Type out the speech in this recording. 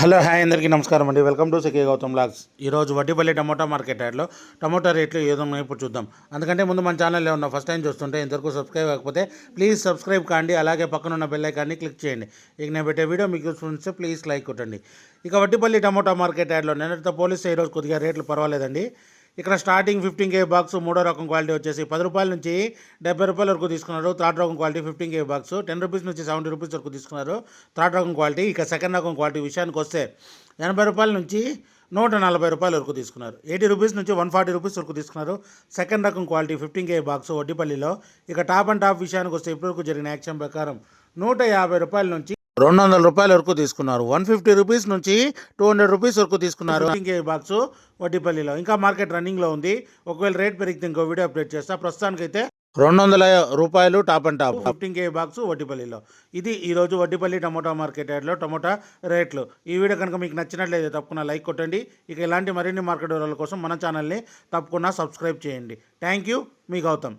Hello hi అందరికీ నమస్కారం అండి. Welcome to CK Gautam blogs. ఈరోజు వడ్డీపల్లి టమోటా మార్కెట్ యార్డ్లో టమోటా రేట్లు ఏదో ఇప్పుడు చూద్దాం. అందుకంటే ముందు మన ఛానల్లో ఉన్న ఫస్ట్ టైం చూస్తుంటే ఇంతవరకు సబ్స్క్రైబ్ కాకపోతే ప్లీజ్ సబ్స్క్రైబ్ కాండి, అలాగే పక్కన ఉన్న బెల్ ఐకాన్ని క్లిక్ చేయండి. ఇక నేను పెట్టే వీడియో మీకు చూస్తే ప్లీజ్ లైక్ కొట్టండి. ఇక వడ్డీపల్లి టమోటా మార్కెట్ యార్డ్లో నిన్నటితో పోలిస్తే ఈరోజు కొద్దిగా రేట్లు పర్వాలేదండి. ఇక్కడ స్టార్టింగ్ 15 కేజీ బాక్స్ మూడో రకం క్వాలిటీ వచ్చేసి 10 రూపాయల నుంచి 70 రూపాయల వరకు తీసుకున్నారు. థర్డ్ రకం క్వాలిటీ 15 కేజీ బాక్స్ 10 రూపీస్ నుంచి 70 రూపీస్ వరకు తీసుకున్నారు థర్డ్ రకం క్వాలిటీ. ఇక సెకండ్ రకం క్వాలిటీ విషయానికి వస్తే 80 రూపాయల నుంచి 140 రూపాయల వరకు తీసుకున్నారు. 80 రూపీస్ నుంచి 140 రూపీస్ వరకు తీసుకున్నారు సెకండ్ రకం క్వాలిటీ 15 కేజీ బాక్స్ వడ్డీపల్లిలో. ఇక టాప్ అండ్ టాప్ విషయానికి వస్తే ఇప్పటివరకు జరిగిన యాక్షన్ ప్రకారం 150 రూపాయల నుంచి 200 రూపాయల వరకు తీసుకున్నారు. 150 రూపీస్ నుంచి 200 రూపీస్ వరకు తీసుకున్నారు 15 కేజీ బాక్స్ వడ్డీపల్లిలో. ఇంకా మార్కెట్ రన్నింగ్లో ఉంది. ఒకవేళ రేట్ పెరిగితే ఇంకో వీడియో అప్డేట్ చేస్తా. ప్రస్తుతానికైతే 200 రూపాయలు top and top 15 kg box వడ్డీపల్లిలో. ఇది ఈరోజు వడ్డీపల్లి టమోటా మార్కెట్ యార్డ్లో టమోటా రేట్లు. ఈ వీడియో కనుక మీకు నచ్చినట్లయితే తప్పకుండా లైక్ కొట్టండి. ఇక ఇలాంటి మరిన్ని మార్కెట్ వివరాల కోసం మన ఛానల్ని తప్పకుండా సబ్స్క్రైబ్ చేయండి. థ్యాంక్ యూ, మీ గౌతమ్.